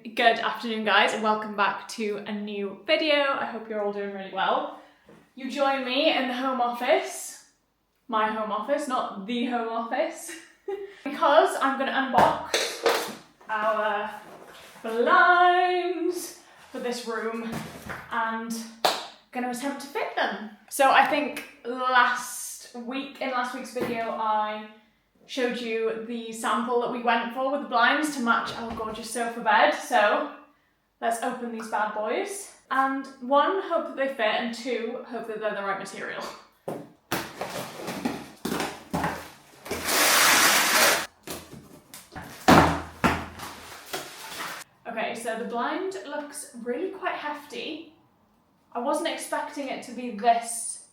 Good afternoon guys and welcome back to a new video. I hope you're all doing really well. You join me in the home office, my home office, not the home office, because I'm going to unbox our blinds for this room and going to attempt to fit them. So I think in last week's video I showed you the sample that we went for with the blinds to match our gorgeous sofa bed. So let's open these bad boys. And one, hope that they fit, and two, hope that they're the right material. Okay, so the blind looks really quite hefty. I wasn't expecting it to be this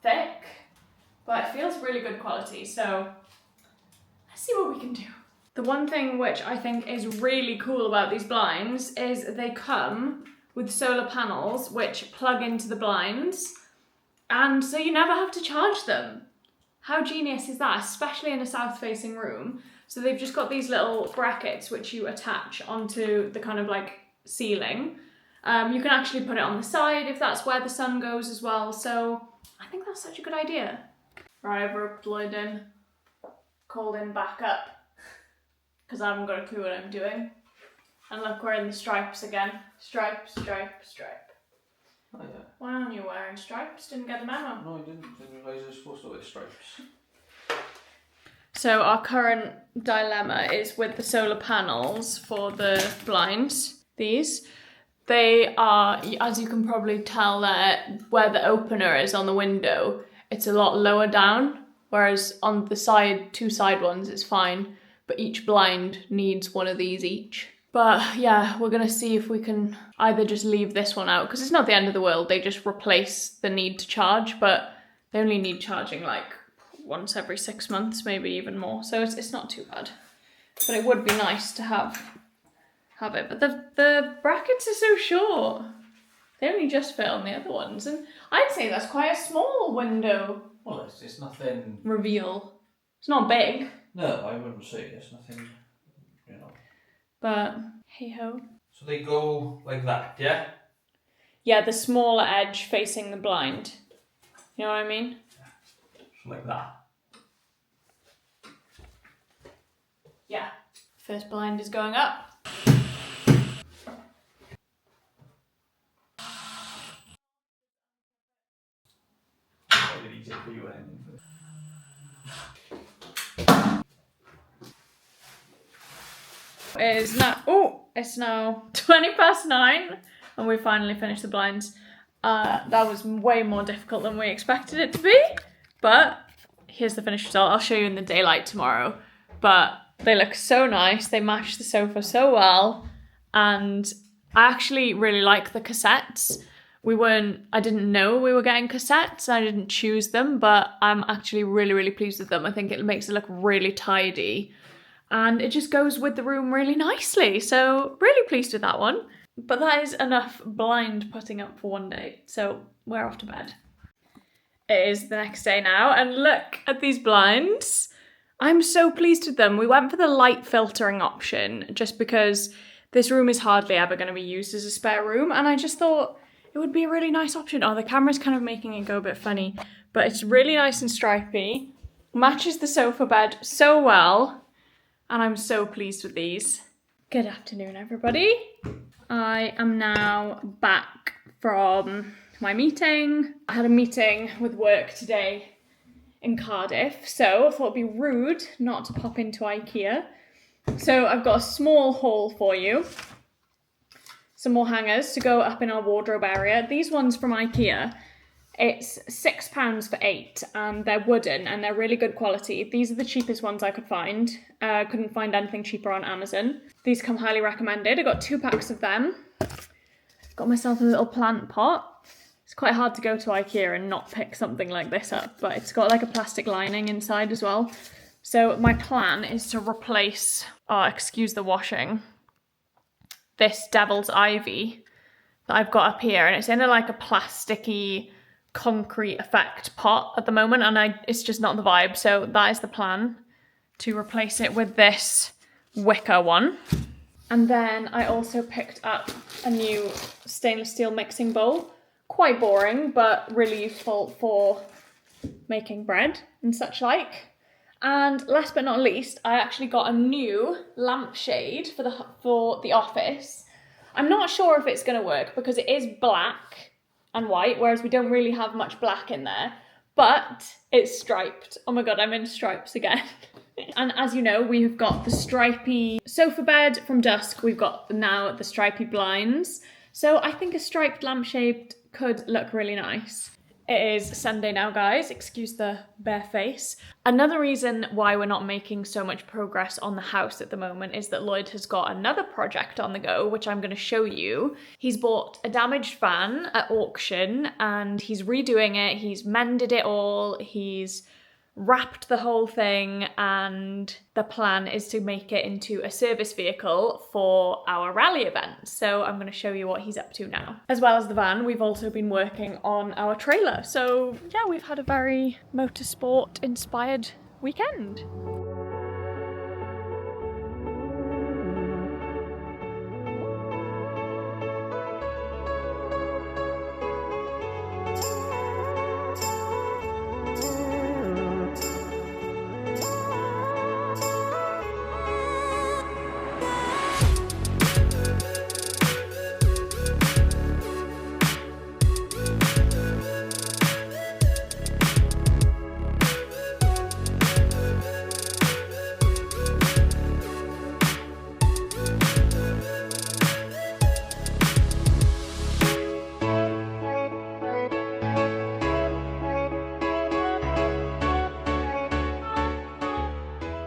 thick, but it feels really good quality, so let's see what we can do. The one thing which I think is really cool about these blinds is they come with solar panels which plug into the blinds, and so you never have to charge them. How genius is that, especially in a south-facing room? So they've just got these little brackets which you attach onto the kind of like ceiling. You can actually put it on the side if that's where the sun goes as well, so I think that's such a good idea. Right, I've roped Lloyd in. Called in back up because I haven't got a clue what I'm doing. And look, we're in the stripes again. Stripe, stripe, stripe. Oh yeah. Why aren't you wearing stripes? Didn't get the memo. No, I didn't realise I was supposed to wear stripes. So our current dilemma is with the solar panels for the blinds. These. They are, as you can probably tell there, where the opener is on the window, it's a lot lower down. Whereas on the side, two side ones, it's fine, but each blind needs one of these each. But yeah, we're gonna see if we can either just leave this one out, because it's not the end of the world, they just replace the need to charge, but they only need charging like once every 6 months, maybe even more, so it's not too bad. But it would be nice to have it, but the brackets are so short. They only just fit on the other ones, and I'd say that's quite a small window. Well, it's nothing... Reveal. It's not big. No, I wouldn't say it's nothing, you know. But, hey-ho. So they go like that, yeah? Yeah, the smaller edge facing the blind. You know what I mean? Yeah. So like that. Yeah. First blind is going up. Easier for you anything. It's now 9:20 and we finally finished the blinds. That was way more difficult than we expected it to be, but here's the finished result. I'll show you in the daylight tomorrow, but they look so nice. They match the sofa so well, and I actually really like the cassettes. I didn't know we were getting cassettes, I didn't choose them, but I'm actually really, really pleased with them. I think it makes it look really tidy and it just goes with the room really nicely. So really pleased with that one. But that is enough blind putting up for one day. So we're off to bed. It is the next day now and look at these blinds. I'm so pleased with them. We went for the light filtering option just because this room is hardly ever going to be used as a spare room, and I just thought it would be a really nice option. Oh, the camera's kind of making it go a bit funny, but it's really nice and stripy. Matches the sofa bed so well, and I'm so pleased with these. Good afternoon, everybody. I am now back from my meeting. I had a meeting with work today in Cardiff, so I thought it'd be rude not to pop into IKEA. So I've got a small haul for you. Some more hangers to go up in our wardrobe area. These ones from IKEA, it's £6 for 8 and they're wooden and they're really good quality. These are the cheapest ones I could find. Couldn't find anything cheaper on Amazon. These come highly recommended. I got 2 packs of them. Got myself a little plant pot. It's quite hard to go to IKEA and not pick something like this up, but it's got like a plastic lining inside as well. So my plan is to replace, excuse the washing, this devil's ivy that I've got up here, and it's in like a plasticky concrete effect pot at the moment, and it's just not the vibe, so that is the plan, to replace it with this wicker one. And then I also picked up a new stainless steel mixing bowl. Quite boring, but really useful for making bread and such like. And last but not least, I actually got a new lampshade for the office. I'm not sure if it's going to work because it is black and white, whereas we don't really have much black in there. But it's striped. Oh my god, I'm in stripes again. And as you know, we've got the stripy sofa bed from Dusk. We've got now the stripy blinds. So I think a striped lampshade could look really nice. It is Sunday now, guys. Excuse the bare face. Another reason why we're not making so much progress on the house at the moment is that Lloyd has got another project on the go, which I'm going to show you. He's bought a damaged van at auction and he's redoing it. He's mended it all. He's wrapped the whole thing, and the plan is to make it into a service vehicle for our rally event. So I'm going to show you what he's up to now. As well as the van, we've also been working on our trailer. So yeah, we've had a very motorsport inspired weekend.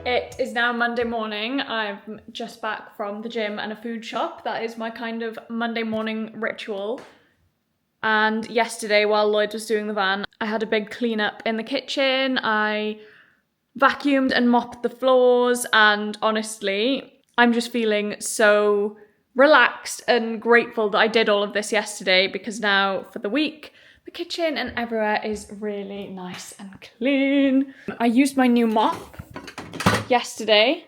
It is now Monday morning. I'm just back from the gym and a food shop. That is my kind of Monday morning ritual. And yesterday, while Lloyd was doing the van, I had a big clean up in the kitchen. I vacuumed and mopped the floors, and honestly, I'm just feeling so relaxed and grateful that I did all of this yesterday, because now for the week, the kitchen and everywhere is really nice and clean. I used my new mop yesterday.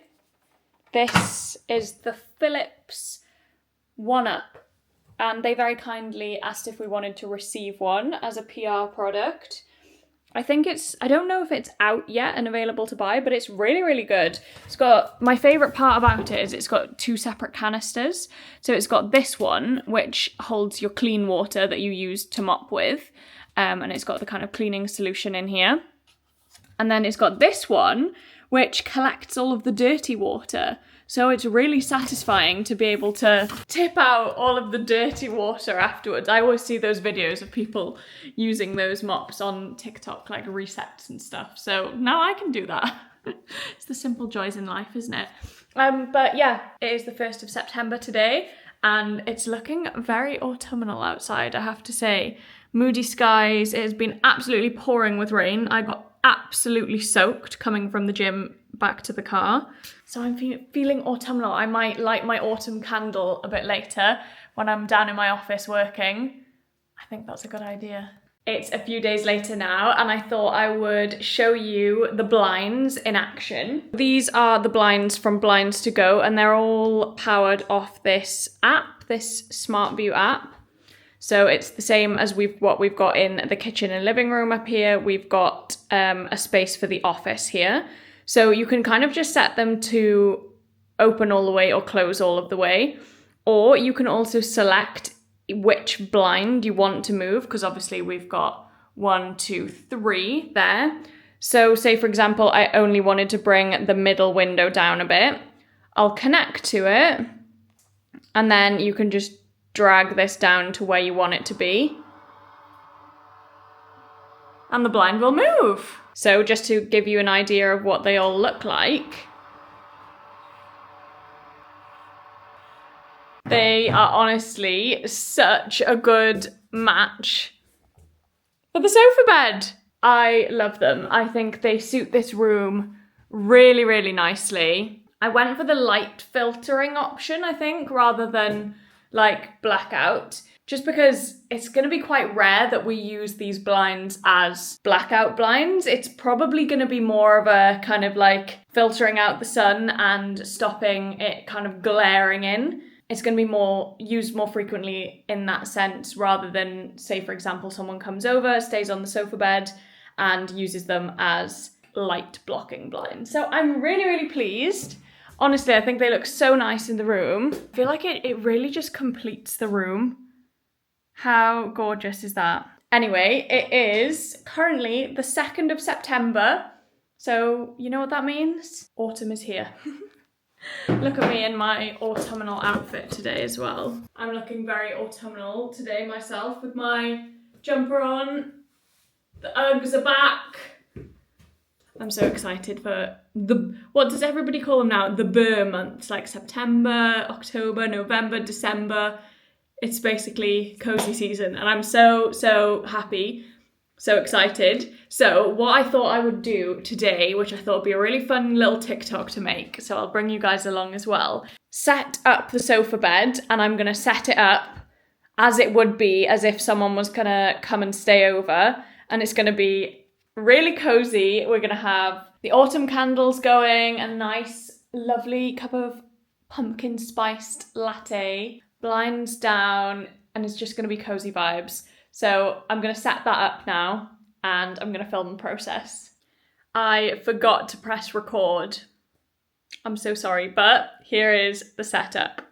This is the Philips 1-Up, and they very kindly asked if we wanted to receive one as a PR product. I don't know if it's out yet and available to buy, but it's really, really good. My favourite part about it is it's got 2 separate canisters. So it's got this one, which holds your clean water that you use to mop with. And it's got the kind of cleaning solution in here. And then it's got this one, which collects all of the dirty water. So it's really satisfying to be able to tip out all of the dirty water afterwards. I always see those videos of people using those mops on TikTok, like resets and stuff. So now I can do that. It's the simple joys in life, isn't it? But yeah, it is the 1st of September today, and it's looking very autumnal outside, I have to say. Moody skies. It has been absolutely pouring with rain. I got absolutely soaked coming from the gym back to the car. So I'm feeling autumnal. I might light my autumn candle a bit later when I'm down in my office working. I think that's a good idea. It's a few days later now, and I thought I would show you the blinds in action. These are the blinds from Blinds to Go, and they're all powered off this app, this Smart View app. So it's the same as what we've got in the kitchen and living room up here. We've got a space for the office here. So you can kind of just set them to open all the way or close all of the way. Or you can also select which blind you want to move, because obviously we've got 1, 2, 3 there. So say, for example, I only wanted to bring the middle window down a bit. I'll connect to it, and then you can just drag this down to where you want it to be, and the blind will move. So just to give you an idea of what they all look like, they are honestly such a good match for the sofa bed. I love them. I think they suit this room really, really nicely. I went for the light filtering option, I think, rather than like blackout. just because it's going to be quite rare that we use these blinds as blackout blinds. It's probably going to be more of a kind of like filtering out the sun and stopping it kind of glaring in. It's going to be more used more frequently in that sense, rather than, say, for example, someone comes over, stays on the sofa bed and uses them as light blocking blinds. So I'm really, really pleased. Honestly, I think they look so nice in the room. I feel like it really just completes the room. How gorgeous is that? Anyway, it is currently the 2nd of September. So you know what that means? Autumn is here. Look at me in my autumnal outfit today as well. I'm looking very autumnal today myself with my jumper on. The Uggs are back. I'm so excited for what does everybody call them now? The Burr months, like September, October, November, December. It's basically cozy season and I'm so happy, so excited. So what I thought I would do today, which I thought would be a really fun little TikTok to make, so I'll bring you guys along as well, set up the sofa bed, and I'm gonna set it up as it would be as if someone was gonna come and stay over, and it's gonna be really cozy. We're gonna have the autumn candles going, a nice lovely cup of pumpkin spiced latte, blinds down, and it's just gonna be cozy vibes. So I'm gonna set that up now and I'm gonna film the process. I forgot to press record. I'm so sorry, but here is the setup.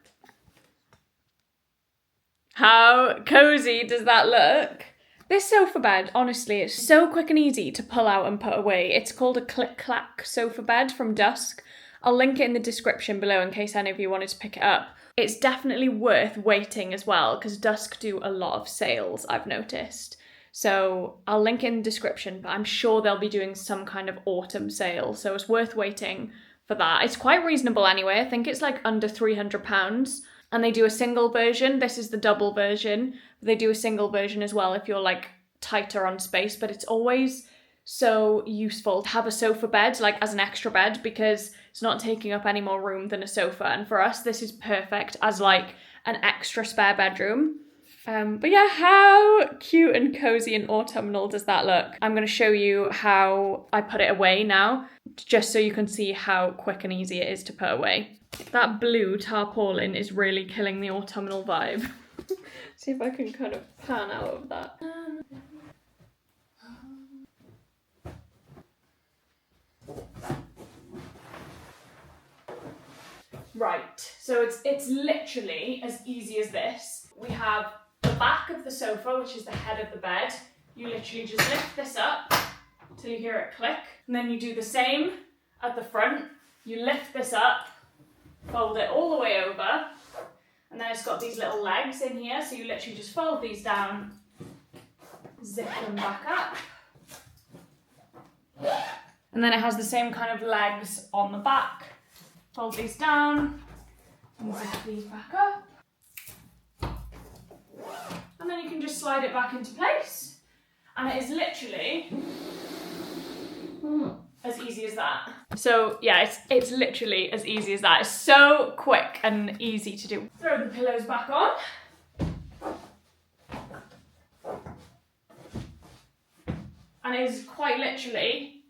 How cozy does that look? This sofa bed, honestly, is so quick and easy to pull out and put away. It's called a click-clack sofa bed from Dusk. I'll link it in the description below in case any of you wanted to pick it up. It's definitely worth waiting as well because Dusk do a lot of sales, I've noticed. So I'll link it in the description, but I'm sure they'll be doing some kind of autumn sale. So it's worth waiting for that. It's quite reasonable anyway. I think it's like under £300. And they do a single version. This is the double version. They do a single version as well if you're like tighter on space, but it's always so useful to have a sofa bed like as an extra bed because it's not taking up any more room than a sofa. And for us, this is perfect as like an extra spare bedroom. But yeah, how cute and cozy and autumnal does that look? I'm going to show you how I put it away now, just so you can see how quick and easy it is to put away. That blue tarpaulin is really killing the autumnal vibe. See if I can kind of pan out of that. Right, so it's literally as easy as this. We have the back of the sofa, which is the head of the bed. You literally just lift this up till you hear it click, and then you do the same at the front. You lift this up, fold it all the way over, and then it's got these little legs in here, so you literally just fold these down, zip them back up, and then it has the same kind of legs on the back. Fold these down, and zip these back up, and then you can just slide it back into place, and it is literally as easy as that. So yeah, it's literally as easy as that. It's so quick and easy to do. Throw the pillows back on. And it is quite literally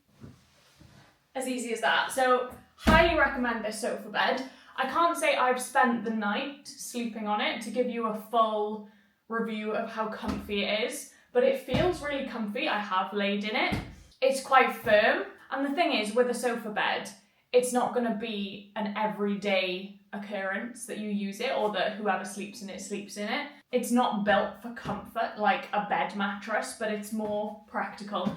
as easy as that. So highly recommend this sofa bed. I can't say I've spent the night sleeping on it to give you a full review of how comfy it is, but it feels really comfy. I have laid in it. It's quite firm. And the thing is, with a sofa bed, it's not going to be an everyday occurrence that you use it or that whoever sleeps in it sleeps in it. It's not built for comfort like a bed mattress, but it's more practical.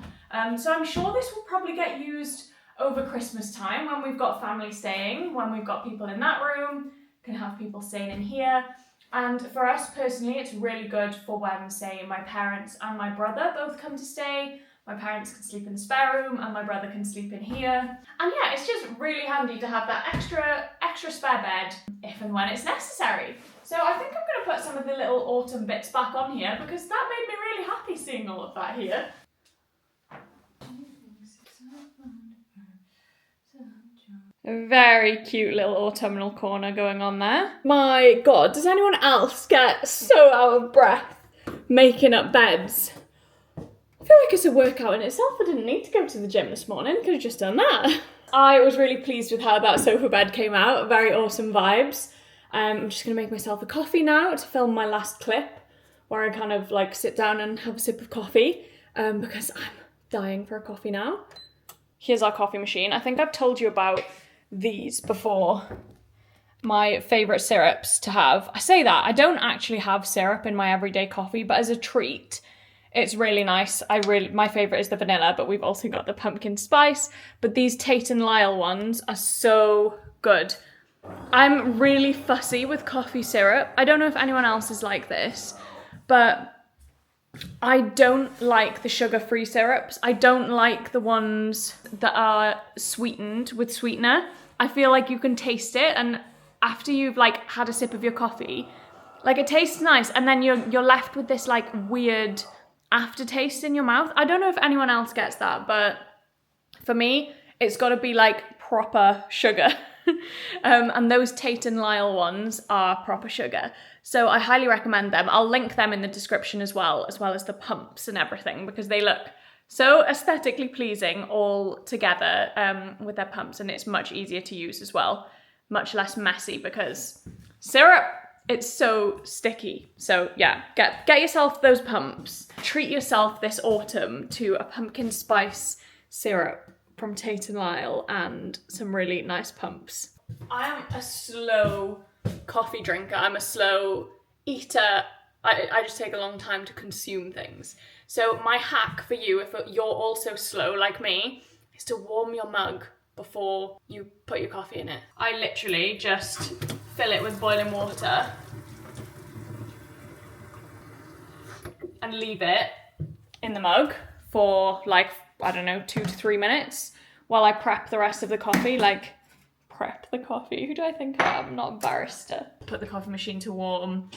So I'm sure this will probably get used over Christmas time when we've got family staying, when we've got people in that room, can have people staying in here. And for us personally, it's really good for when, say, my parents and my brother both come to stay. My parents can sleep in the spare room and my brother can sleep in here. And yeah, it's just really handy to have that extra spare bed if and when it's necessary. So I think I'm going to put some of the little autumn bits back on here because that made me really happy seeing all of that here. A very cute little autumnal corner going on there. My God, does anyone else get so out of breath making up beds? I feel like it's a workout in itself. I didn't need to go to the gym this morning. Could have just done that. I was really pleased with how that sofa bed came out. Very awesome vibes. I'm just going to make myself a coffee now to film my last clip where I kind of like sit down and have a sip of coffee because I'm dying for a coffee now. Here's our coffee machine. I think I've told you about these before. My favourite syrups to have. I say that, I don't actually have syrup in my everyday coffee, but as a treat, it's really nice. My favourite is the vanilla, but we've also got the pumpkin spice. But these Tate & Lyle ones are so good. I'm really fussy with coffee syrup. I don't know if anyone else is like this, but I don't like the sugar-free syrups. I don't like the ones that are sweetened with sweetener. I feel like you can taste it, and after you've like had a sip of your coffee, like it tastes nice, and then you're left with this like weird aftertaste in your mouth. I don't know if anyone else gets that, but for me, it's got to be like proper sugar. And those Tate & Lyle ones are proper sugar. So I highly recommend them. I'll link them in the description as well as the pumps and everything, because they look so aesthetically pleasing all together with their pumps, and it's much easier to use as well. Much less messy, because syrup, it's so sticky. So yeah, get yourself those pumps. Treat yourself this autumn to a pumpkin spice syrup from Tate & Lyle and some really nice pumps. I am a slow coffee drinker. I'm a slow eater. I just take a long time to consume things. So my hack for you, if you're also slow like me, is to warm your mug before you put your coffee in it. I literally just fill it with boiling water and leave it in the mug for like, I don't know, 2 to 3 minutes while I prep the rest of the coffee. Like, prep the coffee? Who do I think I am? I'm not a barista. Put the coffee machine to warm,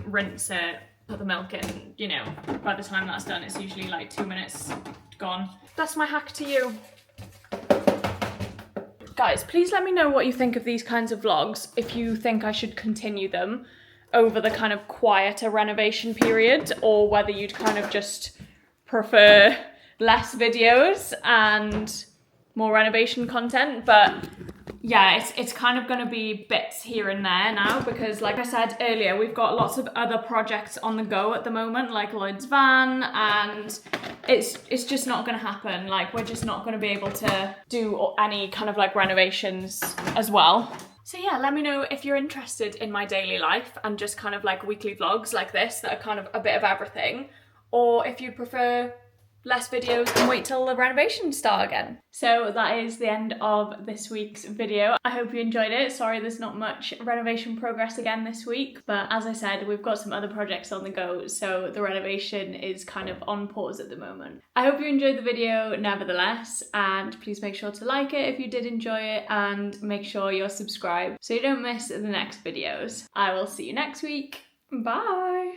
rinse it, put the milk in, you know, by the time that's done, it's usually like 2 minutes gone. That's my hack to you. Guys, please let me know what you think of these kinds of vlogs, if you think I should continue them over the kind of quieter renovation period, or whether you'd kind of just prefer less videos and more renovation content. But yeah, it's kind of going to be bits here and there now, because like I said earlier, we've got lots of other projects on the go at the moment, like Lloyd's van, and it's just not going to happen. Like, we're just not going to be able to do any kind of like renovations as well. So yeah, let me know if you're interested in my daily life and just kind of like weekly vlogs like this that are kind of a bit of everything, or if you'd prefer less videos and wait till the renovations start again. So that is the end of this week's video. I hope you enjoyed it. Sorry there's not much renovation progress again this week, but as I said, we've got some other projects on the go, so the renovation is kind of on pause at the moment. I hope you enjoyed the video nevertheless, and please make sure to like it if you did enjoy it, and make sure you're subscribed so you don't miss the next videos. I will see you next week. Bye!